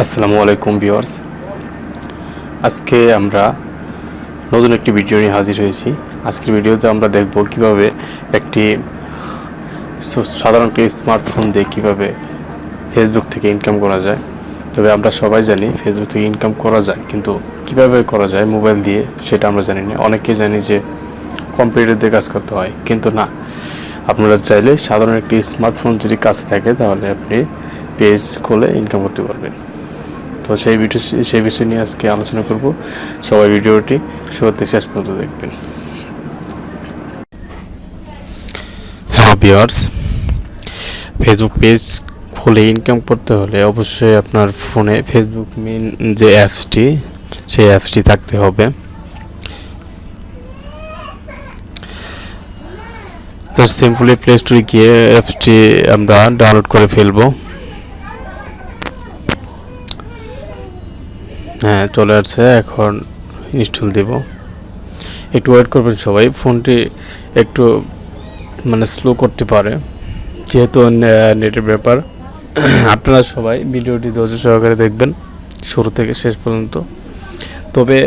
আসসালামু আলাইকুম ভিউয়ার্স, আজকে আমরা নতুন একটি ভিডিও নিয়ে হাজির হয়েছি। আজকের ভিডিওতে আমরা দেখব কিভাবে একটি সাধারণ একটি স্মার্টফোন দিয়ে কিভাবে ফেসবুক থেকে ইনকাম করা যায়। তবে আমরা সবাই জানি ফেসবুক থেকে ইনকাম করা যায়, কিন্তু কিভাবে করা যায় মোবাইল দিয়ে সেটা আমরা জানি না। অনেকে জানি যে কম্পিউটার দিয়ে কাজ করতে হয়, কিন্তু না, আপনারা চাইলে সাধারণ একটি স্মার্টফোন যদি কাছে থাকে তাহলে আপনি পেজ খুলে ইনকাম করতে পারবেন। তো সেই বিষয় নিয়ে আজকে আলোচনা করব। সবাই ভিডিওটি শুরু থেকে শেষ পর্যন্ত দেখবেন। হ্যালো ভিউয়ার্স, ফেসবুক পেজ খুলে ইনকাম করতে হলে অবশ্যই আপনার ফোনে ফেসবুক মেইন যে অ্যাপসটি সেই অ্যাপসটি থাকতে হবে। তো সিম্পলি প্লে স্টোরে গিয়ে অ্যাপসটি আমরা ডাউনলোড করে ফেলবো। হ্যাঁ, চলে আসছে, এখন ইনস্টল দেব। একটু ওয়েট করবেন সবাই, ফোনটি একটু স্লো করতে পারে যেহেতু নেটের ব্যাপার। আপনারা সবাই ভিডিওটি ধৈর্য সহকারে দেখবেন শুরু থেকে শেষ পর্যন্ত। তবে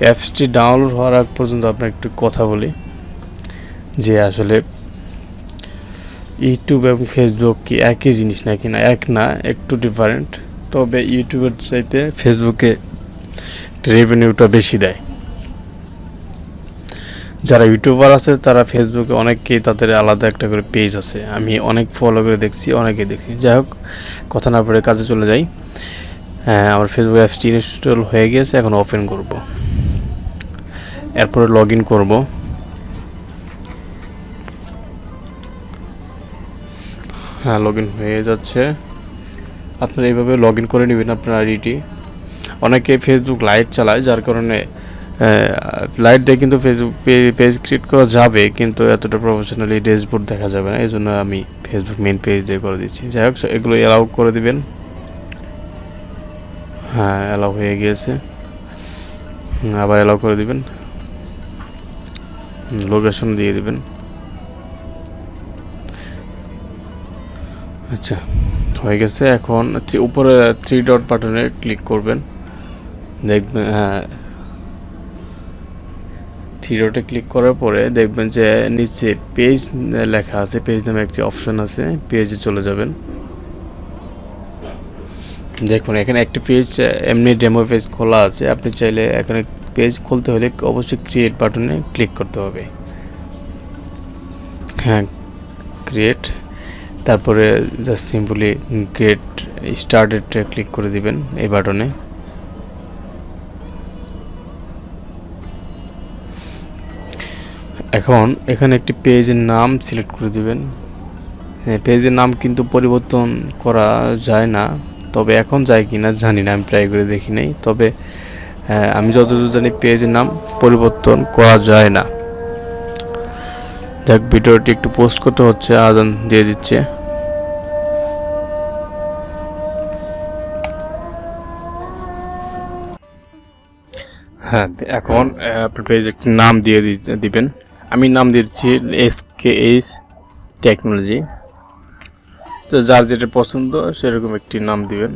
অ্যাপসটি ডাউনলোড হওয়ার আগ পর্যন্ত আপনার একটু কথা বলি যে আসলে ইউটিউব এবং ফেসবুক কি একই জিনিস নাকি না, এক না, একটু ডিফারেন্ট। তবে ইউটিউবের চাইতে ফেসবুকে রেভিনিউটা বেশি দেয়। যারা ইউটিউবার আছে তারা ফেসবুকে অনেকেই তাদের আলাদা একটা করে পেজ আছে, আমি অনেক ফলো করে দেখছি, অনেকেই দেখছি। যাই হোক, কথা না পড়ে কাজে চলে যাই। হ্যাঁ, আমার ফেসবুক অ্যাপসটি ইনস্টল হয়ে গেছে, এখন ওপেন করব, এরপরে লগ ইন করবো। হ্যাঁ, লগ ইন হয়ে যাচ্ছে। আপনারা এইভাবে লগ ইন করে নেবেন আপনার আইডিটি। অনেকে ফেসবুক লাইট চালায়, যার কারণে লাইট দিয়ে কিন্তু ফেসবুক পেজ ক্রিয়েট করা যাবে, কিন্তু এতটা প্রফেশনালি ড্যাশবোর্ড দেখা যাবে না। এই জন্য আমি ফেসবুক মেন পেজ দিয়ে করে দিচ্ছি। যাই হোক, এগুলো অ্যালাউ করে দিবেন। হ্যাঁ, অ্যালাউ হয়ে গিয়েছে, আবার অ্যালাউ করে দিবেন, লোকেশন দিয়ে দিবেন। আচ্ছা, হয়ে গেছে। এখন উপরে 3 ডট বাটনে ক্লিক করবেন, দেখবেন। হ্যাঁ, 3 ডটে ক্লিক করার পরে দেখবেন যে নিচে পেজ লেখা আছে, পেজ নামে একটি অপশন আছে, পেজে চলে যাবেন। দেখুন, এখানে একটি পেজ এমনি ডেমো পেজ খোলা আছে। আপনি চাইলে এখানে পেজ খুলতে হলে অবশ্যই ক্রিয়েট বাটনে ক্লিক করতে হবে। হ্যাঁ, ক্রিয়েট, তারপরে just simply get started click করে দিবেন এই বাটনে। এখন এখানে একটি পেজের নাম সিলেক্ট করে দিবেন। পেজের নাম কিন্তু পরিবর্তন করা যায় না, তবে এখন যায় কি না জানি না, আমি ট্রাই করে দেখি নাই। তবে আমি যতদূর জানি পেজের নাম পরিবর্তন করা যায় না। দেখ, ভিডিওটি একটু পোস্ট করতে হচ্ছে, আজান দিয়ে দিচ্ছে। হ্যাঁ, এখন আপনার পেজ একটি নাম দিয়ে দিবেন। আমি নাম দিচ্ছি SKH টেকনোলজি। তো যার যেটা পছন্দ সেরকম একটি নাম দিবেন,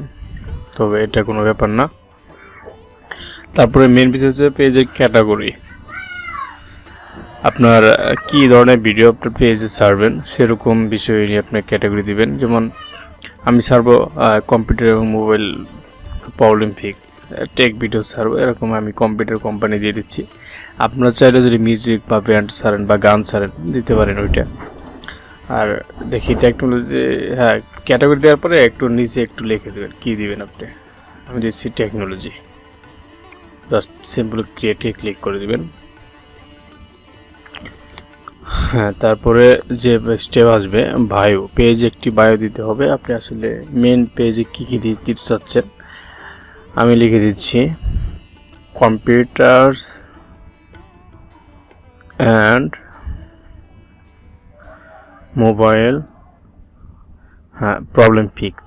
তবে এটা কোনো ব্যাপার না। তারপরে মেন বিষয় হচ্ছে পেজের ক্যাটাগরি। আপনার কি ধরনের ভিডিও আপনার পেজে ছাড়বেন সেরকম বিষয় নিয়ে আপনার ক্যাটাগরি দিবেন। যেমন আমি ছাড়বো কম্পিউটার এবং mobile problem fix, take video ছাড়বো, এরকম আমি কম্পিউটার কোম্পানি দিয়ে দিচ্ছি। আপনারা চাইলে যদি মিউজিক বা ব্যান্ড ছাড়েন বা গান ছাড়েন দিতে পারেন ওইটা। আর দেখি টেকনোলজি, হ্যাঁ, ক্যাটাগরি দেওয়ার পরে একটু নিচে একটু লিখে দেবেন কী দিবেন আপনি। আমি দিচ্ছি টেকনোলজি, জাস্ট সিম্পল ক্রিয়েটে ক্লিক করে দিবেন। হ্যাঁ, তারপরে যে স্টেপ আসবে বায়ো, পেজ একটি বায়ো দিতে হবে। আপনি আসলে মেন পেজে কী কী দিতে চাচ্ছেন আমি লিখে দিচ্ছি কম্পিউটার্স অ্যান্ড মোবাইল, হ্যাঁ, প্রবলেম ফিক্স।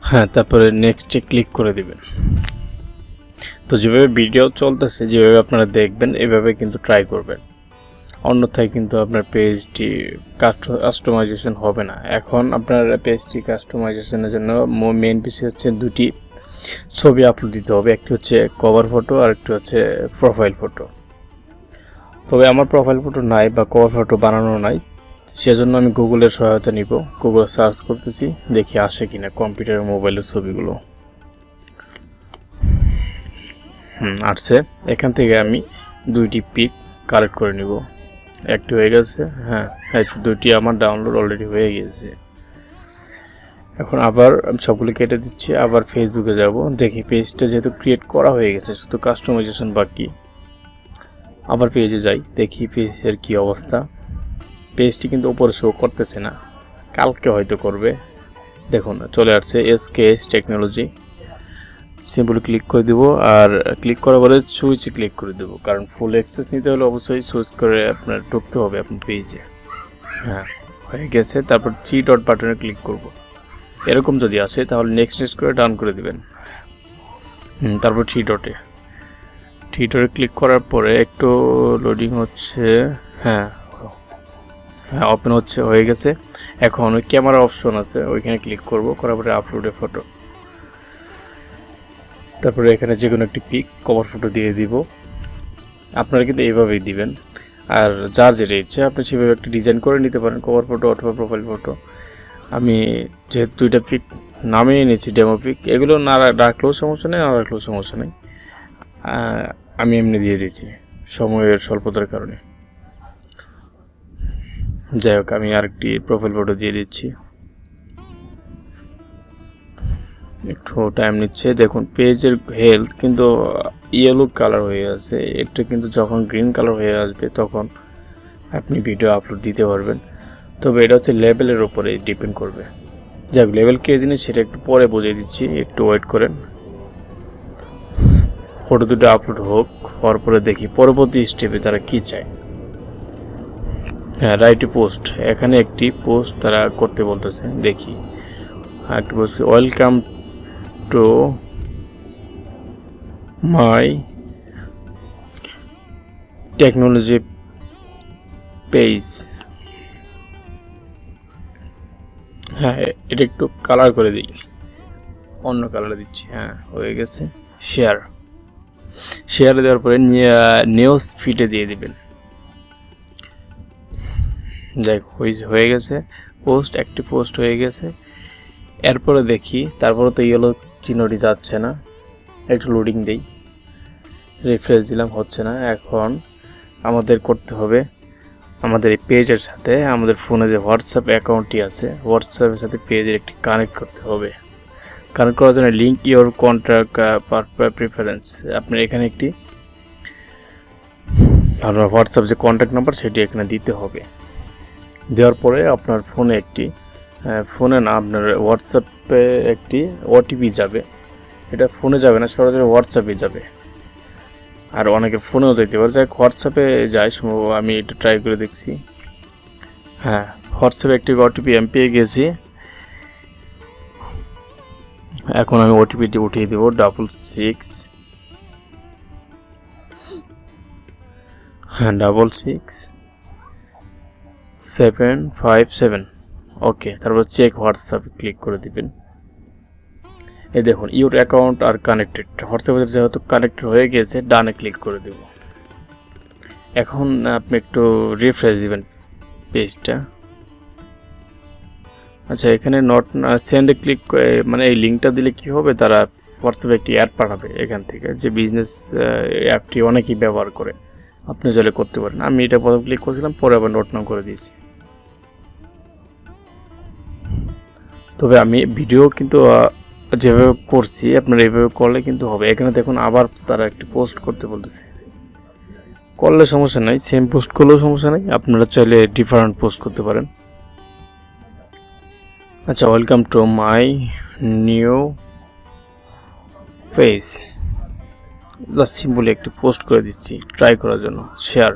হ্যাঁ, তারপরে নেক্সটে ক্লিক করে দিবেন। তো যেভাবে ভিডিও চলতেছে, যেভাবে আপনারা দেখবেন এভাবে কিন্তু ট্রাই করবেন। অন্যথায় কিন্তু আপনার পেজটি কাস্টমাইজেশন হবে না। এখন আপনার পেজটি কাস্টমাইজেশনের জন্য মেইন বিষয় হচ্ছে দুটি ছবি আপলোড দিতে হবে, একটি হচ্ছে কভার ফটো আর একটি হচ্ছে প্রোফাইল ফটো। তবে আমার প্রোফাইল ফটো নাই বা কভার ফটো বানানো নাই, সেজন্য আমি গুগলের সহায়তা নিব। গুগলে সার্চ করতেছি, দেখি আসে কিনা কম্পিউটার মোবাইলের ছবিগুলো। আসছে। এখান থেকে আমি দুইটি পিক কালেক্ট করে নিব। একটি হয়ে গেছে, হ্যাঁ দুইটি আমার ডাউনলোড অলরেডি হয়ে গিয়েছে। এখন আবার আমি সবগুলো কেটে দিচ্ছি, আবার ফেসবুকে যাব। দেখি পেজটা যেহেতু ক্রিয়েট করা হয়ে গেছে, শুধু কাস্টমাইজেশন বাকি। আবার পেজে যাই, দেখি পেজের কি অবস্থা। পেজটি কিন্তু উপরে শো করতেছে না, কালকে হয়তো করবে। দেখুন চলে আসছে এসকেএস টেকনোলজি। সিম্পলি ক্লিক করে দেব, আর ক্লিক করার পরে সুইচে ক্লিক করে দেব, কারণ ফুল অ্যাক্সেস নিতে হলে অবশ্যই সুইচ করে আপনার ঢুকতে হবে আপনার পেজে। হ্যাঁ হয়ে গেছে। তারপর 3 ডট বাটনে ক্লিক করব। এরকম যদি আসে তাহলে নেক্সট করে ডান করে দিবেন। তারপর 3 ডটে ক্লিক করার পরে একটু লোডিং হচ্ছে। হ্যাঁ ওপেন হচ্ছে, হয়ে গেছে। এখন ওই ক্যামেরা অপশন আছে, ওইখানে ক্লিক করব, করার পরে আপলোডে ফটো। তারপরে এখানে যে কোনো একটি পিক কভার ফটো দিয়ে দিব। আপনারা কিন্তু এইভাবেই দিবেন, আর যার যেটা ইচ্ছে আপনি সেভাবে একটা ডিজাইন করে নিতে পারেন, কভার ফটো অথবা প্রোফাইল ফটো। আমি যেহেতু দুইটা পিক নামিয়ে নিয়েছি, ডেমো পিক, এগুলো না রাখলেও সমস্যা নেই, না রাখলেও সমস্যা নেই। আমি এমনি দিয়ে দিচ্ছি সময়ের স্বল্পতার কারণে। যাই হোক, আমি আরেকটি প্রোফাইল ফটো দিয়ে দিচ্ছি। একটু টাইম নিচ্ছে। দেখুন পেজের হেলথ কিন্তু ইয়েলো কালার হয়ে আছে, এটা কিন্তু যখন গ্রিন কালার হয়ে আসবে তখন আপনি ভিডিও আপলোড দিতে পারবেন। তবে এটা হচ্ছে লেভেলের উপরে ডিপেন্ড করবে। যাক, লেভেল কে জিনিস সেটা একটু পরে বুঝিয়ে দিচ্ছি, একটু ওয়েট করেন। ফটো দুটো আপলোড হোক, হওয়ার পরে দেখি পরবর্তী স্টেপে তারা কি চায়। হ্যাঁ, রাইট পোস্ট, এখানে একটি পোস্ট তারা করতে বলতেছে, দেখি। একটি post, welcome to my technology page. হ্যাঁ, এটা একটু কালার করে দিই, অন্য কালারে দিচ্ছি। হ্যাঁ হয়ে গেছে। শেয়ার দেওয়ার পরে নিউজ ফিডে দিয়ে দিবেন। যাই হয়ে গেছে পোস্ট, একটি পোস্ট হয়ে গেছে। এরপরে দেখি, তারপরে তো ইয়েলো চিহ্নটি যাচ্ছে না, একটু লোডিং দেই, রিফ্রেশ দিলাম, হচ্ছে না। এখন আমাদের করতে হবে, আমাদের এই পেজের সাথে আমাদের ফোনে যে হোয়াটসঅ্যাপ অ্যাকাউন্টটি আছে, হোয়াটসঅ্যাপের সাথে পেজের একটি কানেক্ট করতে হবে। কানেক্ট করার জন্য লিঙ্ক ইওর কন্ট্যাক্ট প্রিফারেন্স, আপনার এখানে একটি আপনার হোয়াটসঅ্যাপ যে কন্ট্যাক্ট নাম্বার সেটি এখানে দিতে হবে। দেওয়ার পরে আপনার ফোনে একটি ফোনে না, আপনার হোয়াটসঅ্যাপে একটি ওটিপি যাবে। এটা ফোনে যাবে না, সরাসরি হোয়াটসঅ্যাপে যাবে। আর অনেকে ফোনেও যেতে পারে, যাই হোয়াটসঅ্যাপে যায় সম্ভব। আমি এটা ট্রাই করে দেখছি। হ্যাঁ, হোয়াটসঅ্যাপে একটি ওটিপি আমি পেয়ে গেছি। এখন আমি ওটিপিটি উঠিয়ে দেবো, 66757। ওকে, তারপর চেক হোয়াটসঅ্যাপে ক্লিক করে দিবেন। এই দেখুন ইউর অ্যাকাউন্ট আর কানেক্টেড, হোয়াটসঅ্যাপে যেহেতু কানেক্টেড হয়ে গিয়েছে, ডানে ক্লিক করে দেব। এখন আপনি একটু রিফ্রেশ দিবেন পেজটা। আচ্ছা, এখানে নট সেন্ডে ক্লিক, মানে এই লিঙ্কটা দিলে কি হবে, তারা হোয়াটসঅ্যাপে একটি অ্যাড পাঠাবে এখান থেকে, যে বিজনেস অ্যাপটি অনেকেই ব্যবহার করে, আপনি চাইলে করতে পারেন। আমি এটা প্রথম ক্লিক করেছিলাম, পরে আবার নোট নাও করে দিয়েছি। তবে আমি ভিডিও কিন্তু যেভাবে করছি আপনারা এইভাবে করলে কিন্তু হবে। এখানে দেখুন আবার তারা একটি পোস্ট করতে বলতেছে, করলে সমস্যা নাই, সেম পোস্ট করলেও সমস্যা নাই, আপনারা চাইলে ডিফারেন্ট পোস্ট করতে পারেন। আচ্ছা, welcome to my new page, just simply একটি পোস্ট করে দিচ্ছি ট্রাই করার জন্য। শেয়ার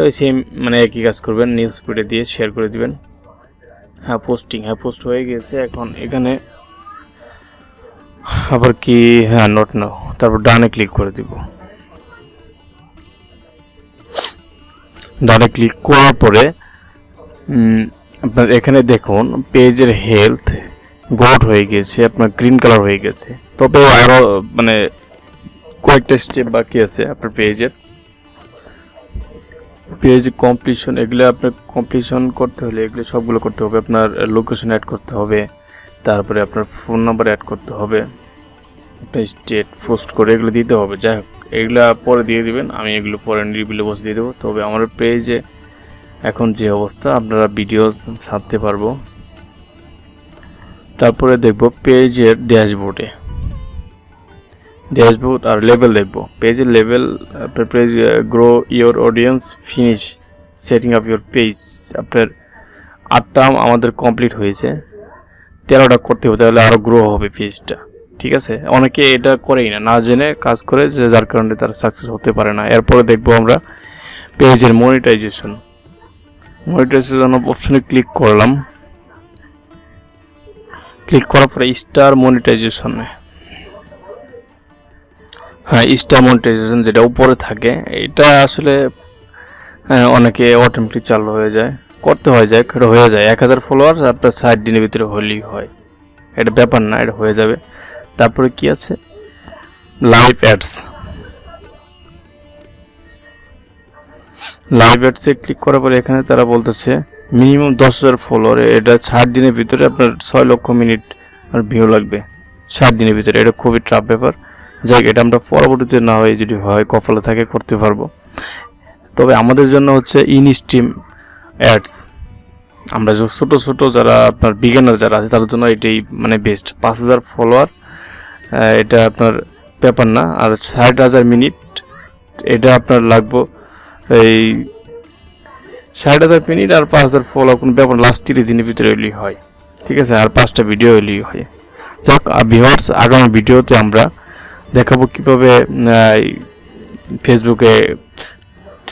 ওই সেম, মানে একই কাজ করবেন, নিউজ ফিডে দিয়ে শেয়ার করে দিবেন। হ্যাঁ পোস্ট হয়ে গেছে। এখন এখানে আবার কি, হ্যাঁ নোট নাও, তারপর ডানে ক্লিক করে দিব। ডানে ক্লিক করার পরে আপনার এখানে দেখুন পেজের হেলথ গোল্ড হয়ে গেছে, আপনার গ্রিন কালার হয়ে গেছে। তবে আরও মানে কয়েকটা স্টেপ বাকি আছে আপনার পেজ কমপ্লিশন। এগুলো আপনার কমপ্লিশন করতে হলে এগুলো সবগুলো করতে হবে। আপনার লোকেশন অ্যাড করতে হবে, তারপরে আপনার ফোন নাম্বার অ্যাড করতে হবে, আপনার স্টেট পোস্ট করে এগুলো দিতে হবে। যাই হোক, এগুলা পরে দিয়ে দিবেন, আমি এগুলো পরে নিরিবিলি বসে দিয়ে দেবো। তবে আমার পেজে এখন যে অবস্থা, আপনারা ভিডিও ছাড়তে পারবো। তারপরে দেখব পেজের ড্যাশবোর্ড আর লেভেল দেখব। পেজের লেভেল, আপনার page grow your audience, finish setting up your page. আপনার 8টা আমাদের কমপ্লিট হয়েছে, 13টা করতে হবে, তাহলে আরও গ্রো হবে পেজটা। ঠিক আছে, অনেকে এটা করেই না জেনে কাজ করে, যার কারণে তারা সাকসেস হতে পারে না। এরপরে দেখব আমরা পেজের মনিটাইজেশন অপশনে ক্লিক করলাম। ক্লিক করার পরে স্টার মনিটাইজেশনে, হ্যাঁ স্টার মনিটাইজেশন যেটা উপরে থাকে, এটা আসলে অনেকে অটোমেটিক চালু হয়ে যায়, করতে হয়ে যায়, এটা হয়ে যায়। 1000 ফলোয়ার আপনার 60 দিনের ভিতরে হলেই হয়, এটা ব্যাপার না, এটা হয়ে যাবে। তারপরে কি আছে, লাইভ অ্যাডসে ক্লিক করার পরে এখানে তারা বলতেছে মিনিমাম 10,000 ফলোয়ার, এটা 60 দিনের ভিতরে আপনার 6 লক্ষ মিনিট আর ভিউ লাগবে 60 দিনের ভিতরে। এটা খুবই টাফ ব্যাপার। যাই, এটা আমরা পরবর্তীতে না হয় যদি হয় কপালে থাকে করতে পারবো। তবে আমাদের জন্য হচ্ছে ইনস্ট্রিম অ্যাডস, আমরা ছোট যারা আপনার বিগিনার যারা আছে তাদের জন্য এটাই মানে বেস্ট। 5,000 ফলোয়ার, এটা আপনার ব্যাপার না। আর 60,000 মিনিট, এটা আপনার লাগবে এই 60,000 মিনিট আর 5,000 ফলোয়ার, কোনো ব্যাপার, লাস্ট 30 দিনের ভিতরে এলেই হয়। ঠিক আছে, আর 5টা ভিডিও এলেই হয়। যাক ভিউয়ার্স, আগামী ভিডিওতে আমরা দেখাবো কীভাবে ফেসবুকে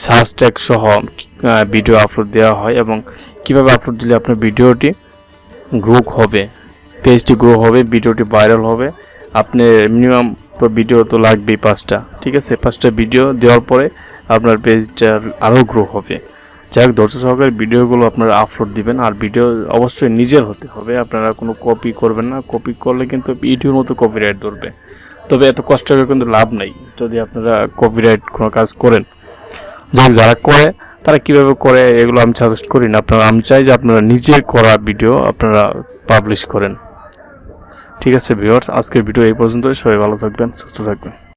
সার্চ ট্যাগ সহ ভিডিও আপলোড দেওয়া হয় এবং কীভাবে আপলোড দিলে আপনার ভিডিওটি গ্রো হবে, পেজটি গ্রো হবে, ভিডিওটি ভাইরাল হবে। আপনার মিনিমাম তো ভিডিও তো লাগবেই 5টা। ঠিক আছে, 5টা ভিডিও দেওয়ার পরে আপনার পেজটা আরও গ্রো হবে। যাই হোক, ধৈর্য সহকারে ভিডিওগুলো আপনারা আপলোড দিবেন। আর ভিডিও অবশ্যই নিজের হতে হবে, আপনারা কোনো কপি করবেন না। কপি করলে কিন্তু ইউটিউবের মতো কপিরাইট ধরবে। তবে এত কষ্ট করে কিন্তু লাভ নাই যদি আপনারা কপিরাইট কোনো কাজ করেন। যারা করে তারা কীভাবে করে এগুলো আমি সাজেস্ট করি না, আমি চাই যে আপনারা নিজের করা ভিডিও আপনারা পাবলিশ করেন। ঠিক আছে ভিউয়ার্স, আজকের ভিডিও এই পর্যন্তই। সবাই ভালো থাকবেন, সুস্থ থাকবেন।